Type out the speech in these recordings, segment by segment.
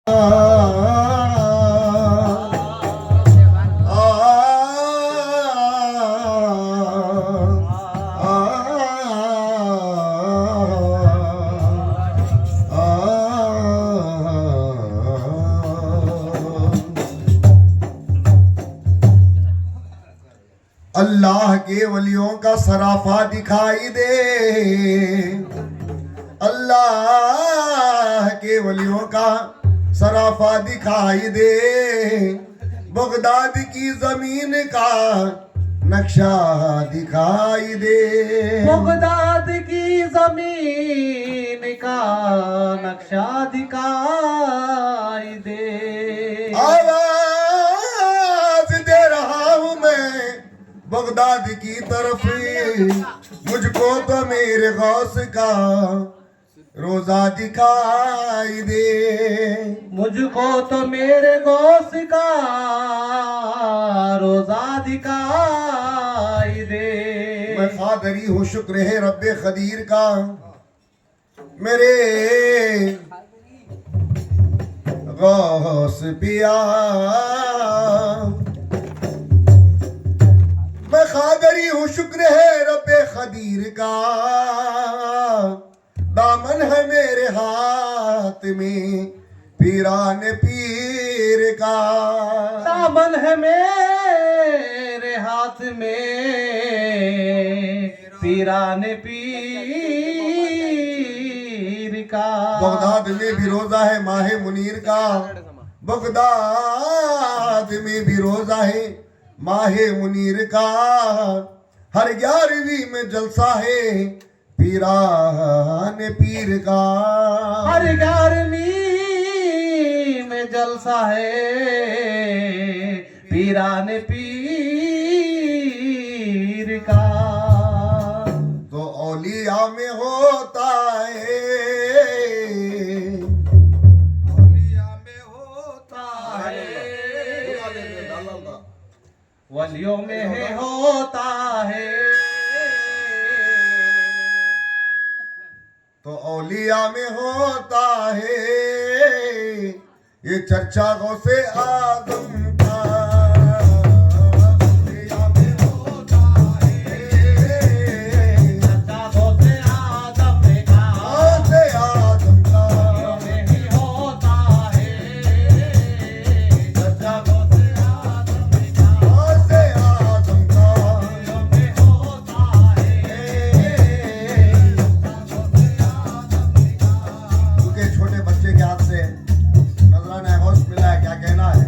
अल्लाह के वलियों का सराफा दिखाई दे, अल्लाह के वलियों का सराफा दिखाई दे, बगदाद की जमीन का नक्शा दिखाई दे, बगदाद की जमीन का नक्शा दिखाई दे। आवाज दे रहा हूं मैं बगदाद की तरफ, मुझको तो मेरे गौस का रोजा दिखाई दे, मुझको तो मेरे गौस का रोजा दिखाई दे। मैं कादरी हूँ, शुक्र है रब्बे खदीर का, मेरे गौस पिया। मैं कादरी हूँ, शुक्र है रब्बे खदीर का, दामन है मेरे हाथ में पीरान पीर का, दामन है मेरे हाथ में पीरान पीर का। बगदाद में भी रोजा है माहे मुनीर का, बगदाद में भी रोजा है माहे मुनीर का, हर 11वीं में जलसा है पीरान पीर का, हर 11वीं में जलसा है पीरान पीर का। तो औलिया में होता है, औलिया में होता है, वलियों में है होता है, तो औलिया में होता है ये चर्चा गौसे आजम का, औलिया में होता है चर्चा गौसे आजम का, गौसे आजम का, वलियों में ही होता है चर्चा गौसे आजम का, गौसे आजम का, वलियों में होता है क्योंकि छोटे बच्चे के हाथ से नजराना गौस मिला है, क्या कहना है?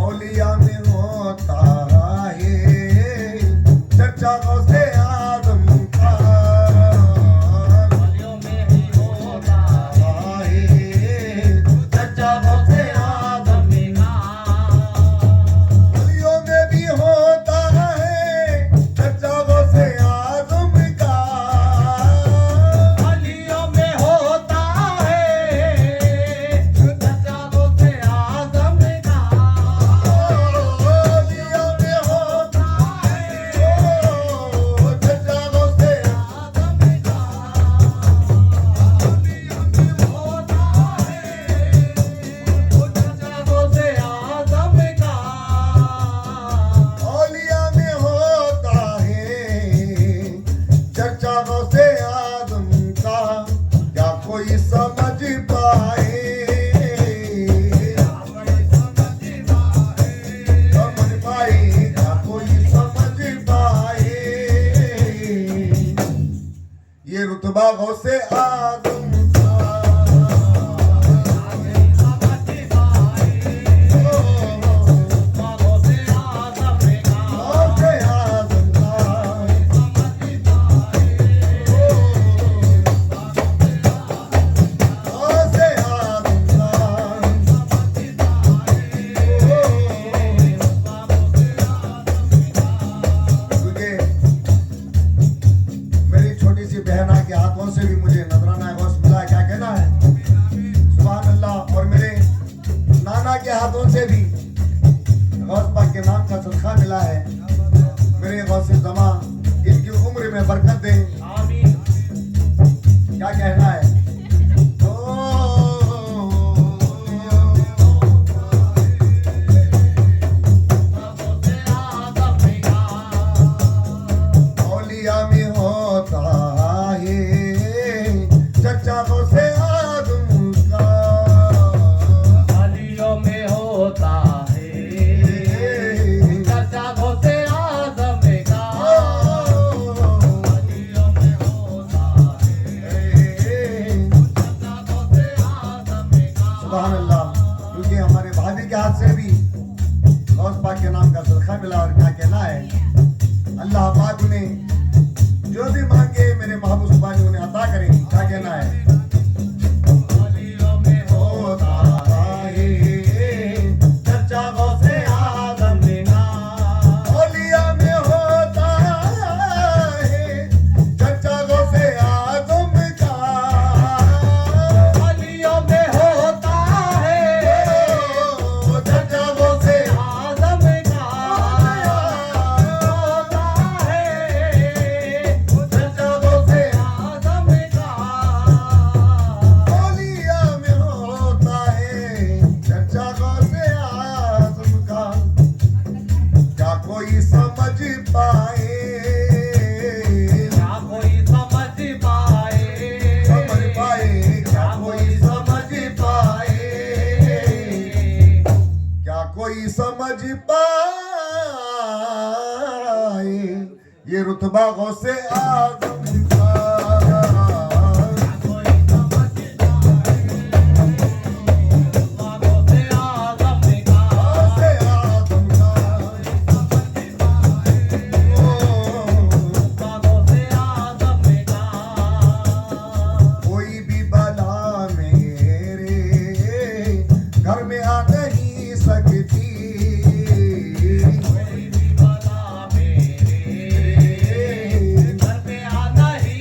औलिया में होता है चर्चा गौसे आजम का, वलियों में ही होता है चर्चा गौसे आजम का, गलियों में भी होता है चर्चा गौसे आजम का, वलियों में होता है चर्चा गौसे आजम का, गलियों में होता है चर्चा गौसे आजम का, वलियों में होता है चर्चा गौसे आजम का। औलिया में होता है चर्चा गौसे आजम का, क्या कोई समझ पाए, समझ पाए, क्या कोई समझ पाए ये रुतबा गौसे आजम का, गौसे आजम का, गौसे आजम का, गौसे आजम का, क्योंकि मेरी छोटी सी बहना के हाथों से भी मुझे नजराना गौस मिला, क्या कहना है? सुभान अल्लाह। और मेरे नाना के हाथों से भी गौस पाक के नाम का सदका मिला है। मेरे गौस जमा इनकी उम्र में बरकत दे, आमीन। क्या कहना है? ओ सुभान अल्लाह, क्योंकि हमारे भाभी के हाथ से भी गौस पाक के नाम का सदका मिला। और क्या कहना है, अल्लाह पाक उन्हें जो भी मांगे मेरे महबूब सुभान उन्हें अता करें। क्या कहना है, गलियों में होता है चर्चा गौसे आजम का। औलिया में होता है चर्चा गौसे आजम का। गलियों में होता है चर्चा गौसे आजम का। होता है चर्चा गौसे आजम का। औलिया में होता है चर्चा गौसे आजम का। क्या कोई समझ पाए, क्या कोई समझ पाए, समझ पाए, क्या कोई समझ पाए, क्या कोई समझ पाए ये रुतबा गौसे आजम का। कोई समझ पाए गौसे आजम का। गौसे आजम का। ओ, गौसे आजम का। कोई भी बला मेरे घर में आ नहीं सकती। कोई भी बला मेरे घर पे आ नहीं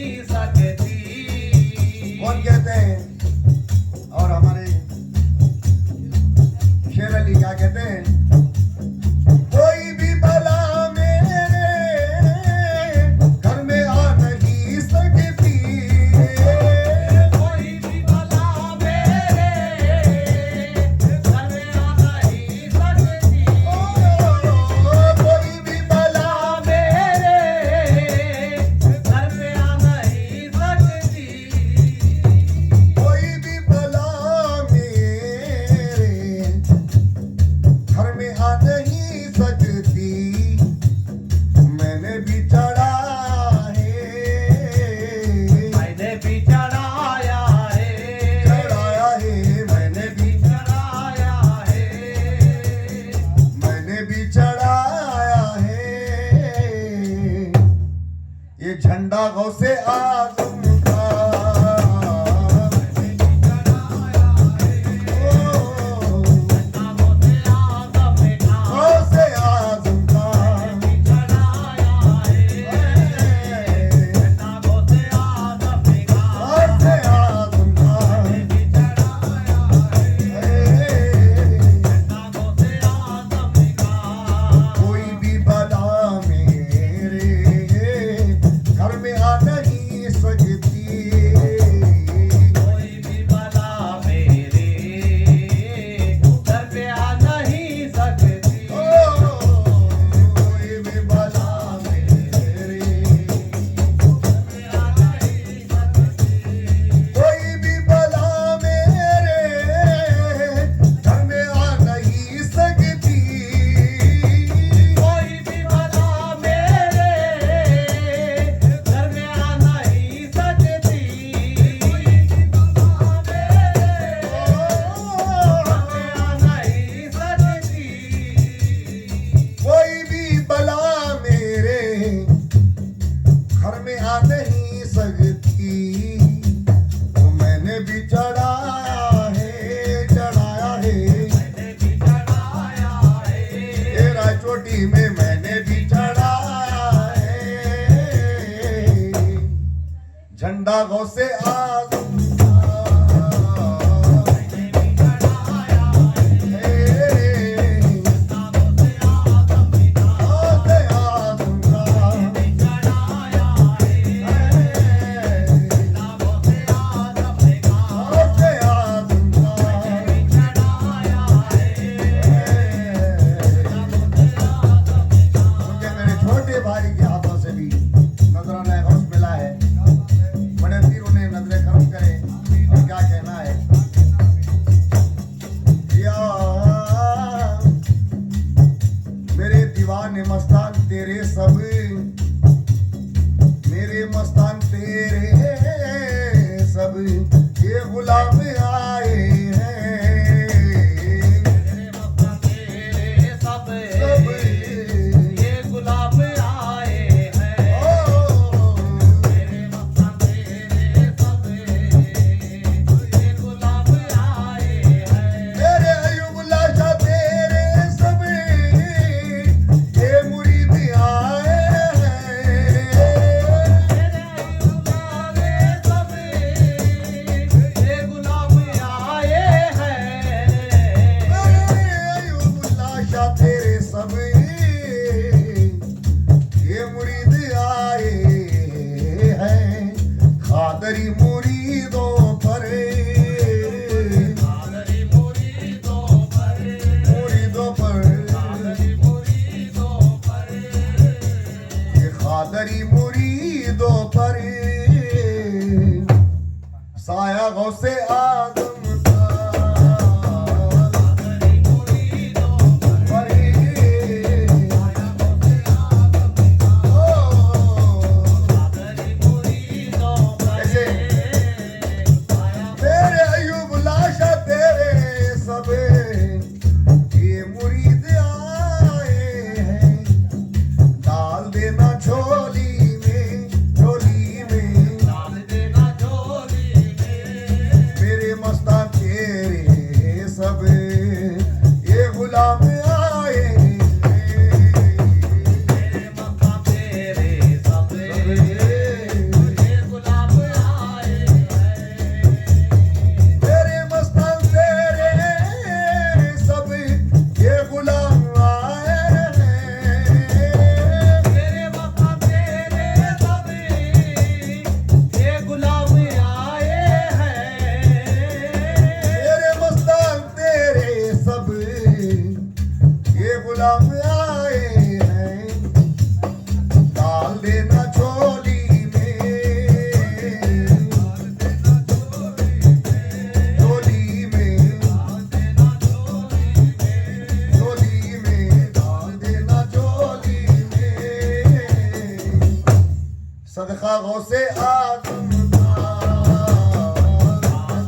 गौसे आजम का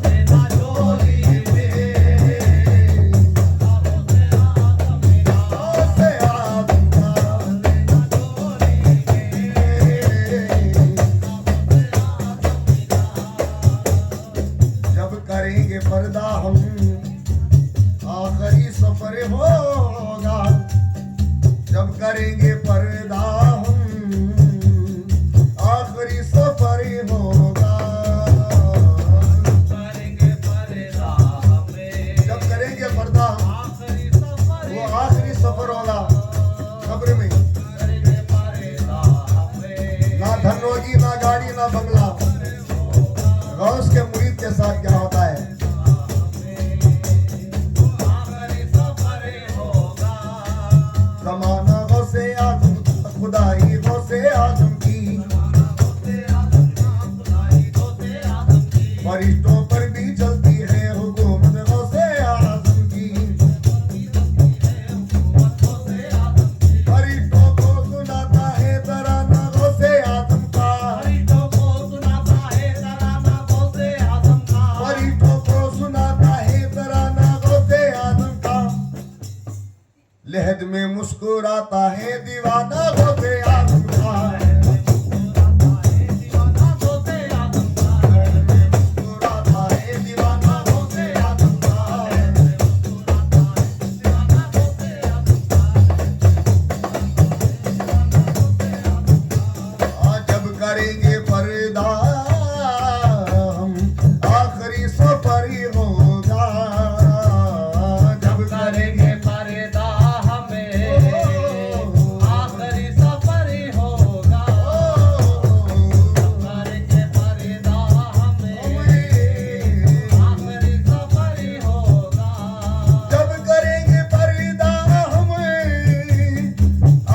देना झोली में गौसे आजम का जब करेंगे पर्दा हम आखिरी सफर होगा जब करेंगे पर्दा हम आखिरी सफर होगा करेंगे पर्दा हमें जब करेंगे पर्दा आखिरी सफर वो आखिरी सफर होगा कब्र में करेंगे पर्दा हमें ना धन होगी ना गाड़ी ना बंगला गौस के मुरीद के साथ क्या होता है आखिरी सफर होगा जमाना गौसे आजम खुदाई गौसे आजम की फरिश्तों पर भी चलती है हुकूमत गौसे आजम की फरिश्तों को सुनाता है तराना गौसे आजम का फरिश्तों को सुनाता है तराना गौसे आजम का लहद में मुस्कुराता है दीवाना गौसे आजम का मुस्कुराता है दीवाना गौसे आजम का जब करेंगे पर्दा हम आखिरी सफर होगा जब करेंगे पर्दा हमें आखिरी सफर होगा करेंगे पर्दा हमें आखिरी सफर होगा जब करेंगे पर्दा हम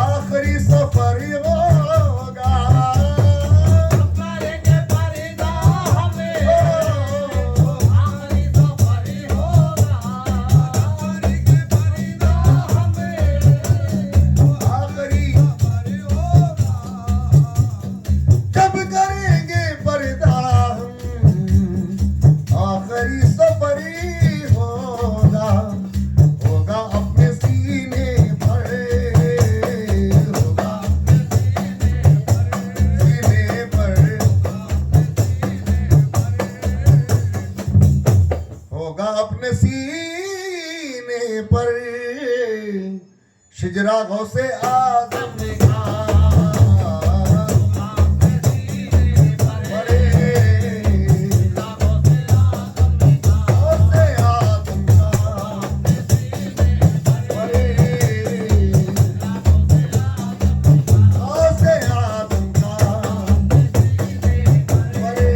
आखिरी सफर होगा करेंगे पर्दा हमें आखिरी सफर होगा करेंगे पर्दा हमें आखिरी जब करेंगे पर्दा हम आखिरी सफर होगा होगा अपने सीने पर होगा सीने पर होगा अपने सीने पर शिजरा गौसे आजम का बड़े गौसे आजम का बड़े गौसे आजम का बड़े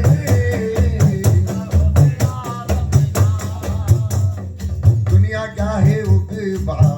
दुनिया क्या है उकबा